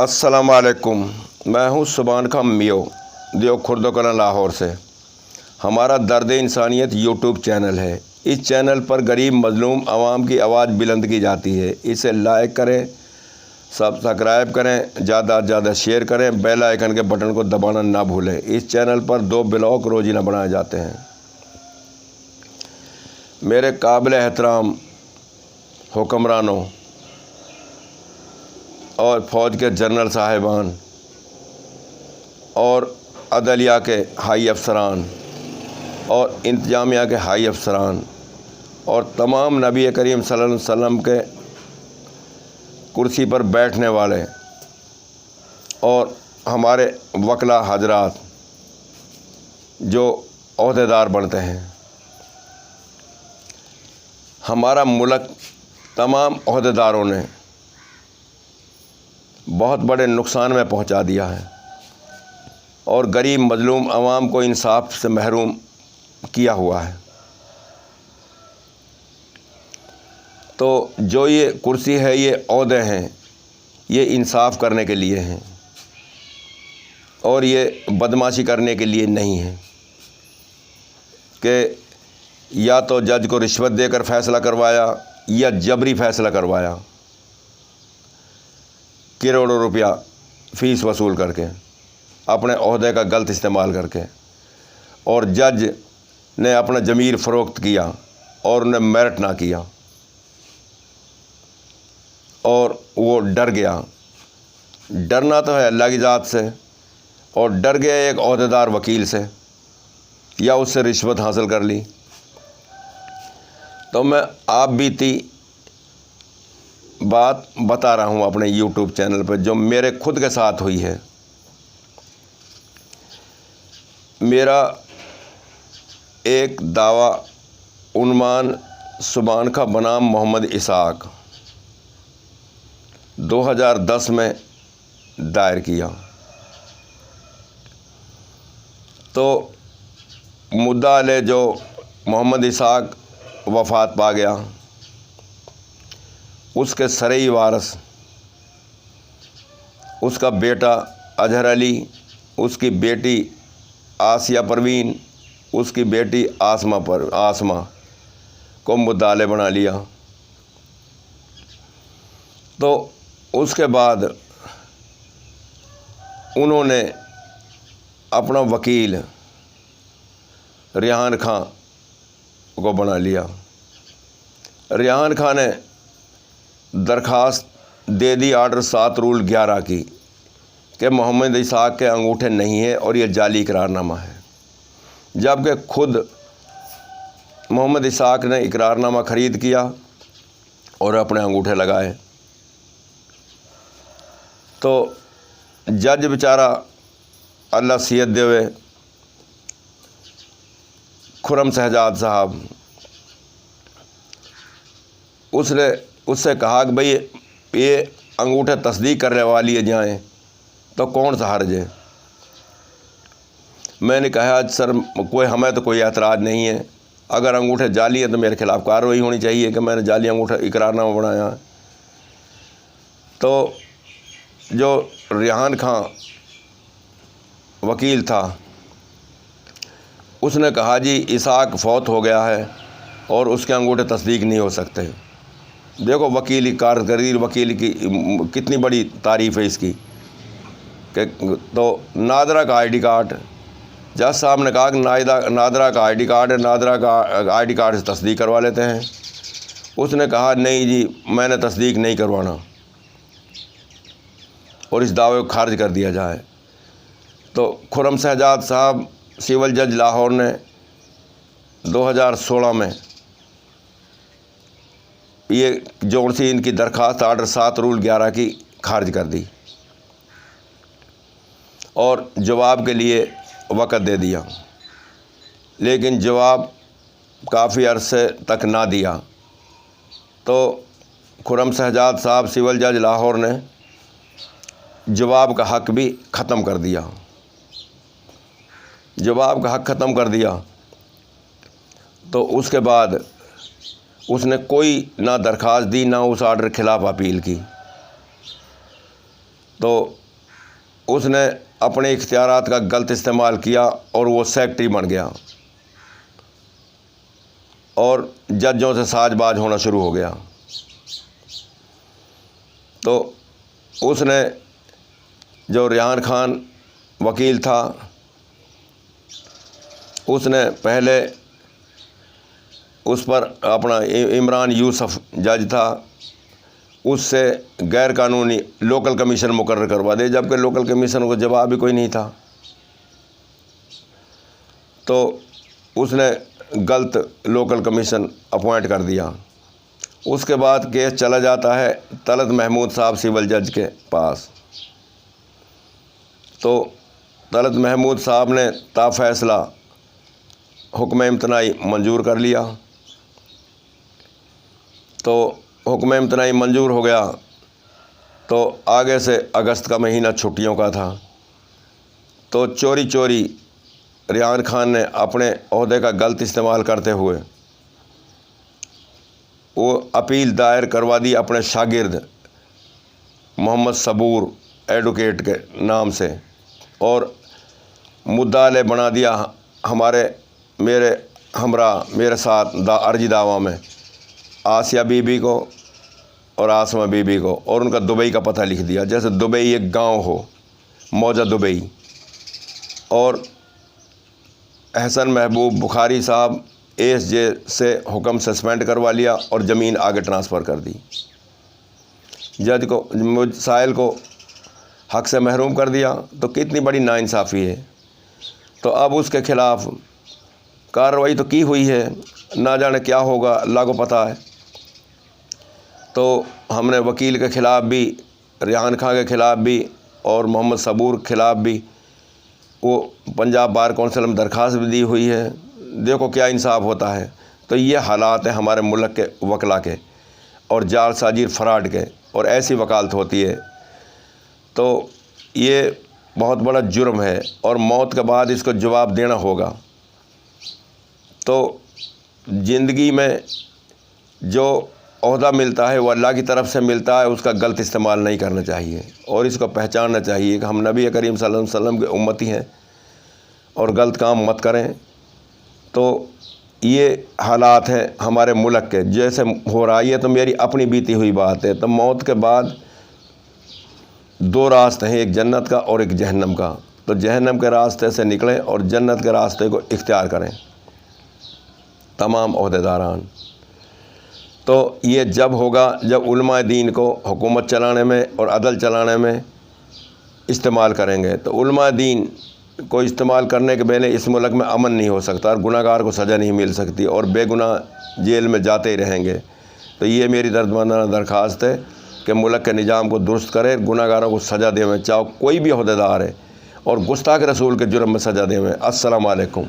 السلام علیکم، میں ہوں سبحان خان میو دیو خردو کلا لاہور سے۔ ہمارا درد انسانیت یوٹیوب چینل ہے۔ اس چینل پر غریب مظلوم عوام کی آواز بلند کی جاتی ہے۔ اسے لائک کریں، سبسکرائب کریں، زیادہ سے زیادہ شیئر کریں، بیل آئیکن کے بٹن کو دبانا نہ بھولیں۔ اس چینل پر 2 بلاگ روزانہ بنائے جاتے ہیں۔ میرے قابل احترام حکمرانوں اور فوج کے جنرل صاحبان اور عدلیہ کے ہائی افسران اور انتظامیہ کے ہائی افسران اور تمام نبی کریم صلی اللہ علیہ وسلم کے کرسی پر بیٹھنے والے اور ہمارے وکلا حضرات جو عہدیدار بنتے ہیں، ہمارا ملک تمام عہدیداروں نے بہت بڑے نقصان میں پہنچا دیا ہے اور غریب مظلوم عوام کو انصاف سے محروم کیا ہوا ہے۔ تو جو یہ کرسی ہے، یہ عہدے ہیں، یہ انصاف کرنے کے لیے ہیں اور یہ بدمعاشی کرنے کے لیے نہیں ہیں کہ یا تو جج کو رشوت دے کر فیصلہ کروایا یا جبری فیصلہ کروایا، کروڑوں روپیہ فیس وصول کر کے، اپنے عہدے کا غلط استعمال کر کے، اور جج نے اپنا ضمیر فروخت کیا اور انہیں میرٹ نہ کیا اور وہ ڈر گیا۔ ڈرنا تو ہے اللہ کی ذات سے، اور ڈر گیا ایک عہدیدار وکیل سے یا اس سے رشوت حاصل کر لی۔ تو میں آپ بیتی بات بتا رہا ہوں اپنے یوٹیوب چینل پہ جو میرے خود کے ساتھ ہوئی ہے۔ میرا ایک دعویٰ عنوان سبحان خان بنام محمد اسحاق 2010 میں دائر کیا، تو مدعا علیہ جو محمد اسحاق وفات پا گیا، اس کے شرعی وارث، اس کا بیٹا اظہر علی، اس کی بیٹی آسیہ پروین، اس کی بیٹی آسمہ کو مدعا علیہ بنا لیا۔ تو اس کے بعد انہوں نے اپنا وکیل ریحان خان کو بنا لیا۔ ریحان خان نے درخواست دے دی آرڈر 7 رول 11 کی کہ محمد اسحاق کے انگوٹھے نہیں ہیں اور یہ جعلی اقرار نامہ ہے، جبکہ خود محمد اسحاق نے اقرار نامہ خرید کیا اور اپنے انگوٹھے لگائے۔ تو جج بیچارہ اللہ صحت دے ہوئے خرم شہزاد صاحب، اس نے اس سے کہا کہ بھئی یہ انگوٹھے تصدیق کرنے والی جائیں تو کون سا حرج ہے؟ میں نے کہا سر ہمیں تو کوئی اعتراض نہیں ہے، اگر انگوٹھے جعلی ہیں تو میرے خلاف کارروائی ہونی چاہیے کہ میں نے جعلی انگوٹھا اقرار نامہ بنایا۔ تو جو ریحان خان وکیل تھا، اس نے کہا جی اسحاق فوت ہو گیا ہے اور اس کے انگوٹھے تصدیق نہیں ہو سکتے۔ دیکھو وکیلی کارکردگی، وکیل کی کتنی بڑی تعریف ہے اس کی کہ تو نادرہ کا ID کارڈ، جج صاحب نے کہا کہ نادرہ کا ID کارڈ ہے، نادرہ کا ID کارڈ سے تصدیق کروا لیتے ہیں۔ اس نے کہا نہیں جی میں نے تصدیق نہیں کروانا اور اس دعوے کو خارج کر دیا جائے۔ تو خرم شہزاد صاحب سول جج لاہور نے 2016 میں یہ جو سی ان کی درخواست آرڈر 7 رول 11 کی خارج کر دی اور جواب کے لیے وقت دے دیا، لیکن جواب کافی عرصے تک نہ دیا۔ تو خرم شہزاد صاحب سول جج لاہور نے جواب کا حق بھی ختم کر دیا۔ جواب کا حق ختم کر دیا تو اس کے بعد اس نے کوئی نہ درخواست دی، نہ اس آرڈر کے خلاف اپیل کی۔ تو اس نے اپنے اختیارات کا غلط استعمال کیا اور وہ سیکٹری بن گیا اور ججوں سے ساج باز ہونا شروع ہو گیا۔ تو اس نے جو ریحان خان وکیل تھا اس نے پہلے اس پر اپنا عمران یوسف جج تھا اس سے غیر قانونی لوکل کمیشن مقرر کروا دے، جبکہ لوکل کمیشن کو جواب ہی کوئی نہیں تھا۔ تو اس نے غلط لوکل کمیشن اپوائنٹ کر دیا۔ اس کے بعد کیس چلا جاتا ہے طلعت محمود صاحب سول جج کے پاس۔ تو طلعت محمود صاحب نے تا فیصلہ حکم امتناعی منظور کر لیا۔ تو حکم امتناعی منظور ہو گیا تو آگے سے اگست کا مہینہ چھٹیوں کا تھا۔ تو چوری چوری ریحان خان نے اپنے عہدے کا غلط استعمال کرتے ہوئے وہ اپیل دائر کروا دی اپنے شاگرد محمد صبور ایڈوکیٹ کے نام سے، اور مدعا علیہ بنا دیا میرے ہمراہ میرے ساتھ عرضی دعویٰ میں آسیہ بی بی کو اور آسمہ بی بی کو، اور ان کا دبئی کا پتہ لکھ دیا، جیسے دبئی ایک گاؤں ہو، موجہ دبئی۔ اور احسن محبوب بخاری صاحب ایس جے سے حکم سسپینڈ کروا لیا اور زمین آگے ٹرانسفر کر دی۔ جج کو سائل کو حق سے محروم کر دیا، تو کتنی بڑی ناانصافی ہے۔ تو اب اس کے خلاف کارروائی تو کی ہوئی ہے، نہ جانے کیا ہوگا، اللہ کو پتہ ہے۔ تو ہم نے وکیل کے خلاف بھی، ریحان خان کے خلاف بھی اور محمد صبور کے خلاف بھی وہ پنجاب بار کونسل میں درخواست بھی دی ہوئی ہے۔ دیکھو کیا انصاف ہوتا ہے۔ تو یہ حالات ہیں ہمارے ملک کے وکلا کے اور جعل سازی فراڈ کے، اور ایسی وکالت ہوتی ہے۔ تو یہ بہت بڑا جرم ہے اور موت کے بعد اس کو جواب دینا ہوگا۔ تو زندگی میں جو عہدہ ملتا ہے وہ اللہ کی طرف سے ملتا ہے، اس کا غلط استعمال نہیں کرنا چاہیے، اور اس کو پہچاننا چاہیے کہ ہم نبی کریم صلی اللہ علیہ وسلم کے امتی ہیں اور غلط کام مت کریں۔ تو یہ حالات ہیں ہمارے ملک کے، جیسے ہو رہا ہے تو میری اپنی بیتی ہوئی بات ہے۔ تو موت کے بعد دو راستے ہیں، ایک جنت کا اور ایک جہنم کا۔ تو جہنم کے راستے سے نکلیں اور جنت کے راستے کو اختیار کریں تمام عہدیداران۔ تو یہ جب ہوگا جب علماء دین کو حکومت چلانے میں اور عدل چلانے میں استعمال کریں گے۔ تو علماء دین کو استعمال کرنے کے پہلے اس ملک میں امن نہیں ہو سکتا، اور گناہ گار کو سزا نہیں مل سکتی، اور بے گناہ جیل میں جاتے ہی رہیں گے۔ تو یہ میری دردمندانہ درخواست ہے کہ ملک کے نظام کو درست کرے، گناہ گاروں کو سزا دے میں، چاہے کوئی بھی عہدیدار ہے، اور گستاخ رسول کے جرم میں سزا دے میں۔ السلام علیکم۔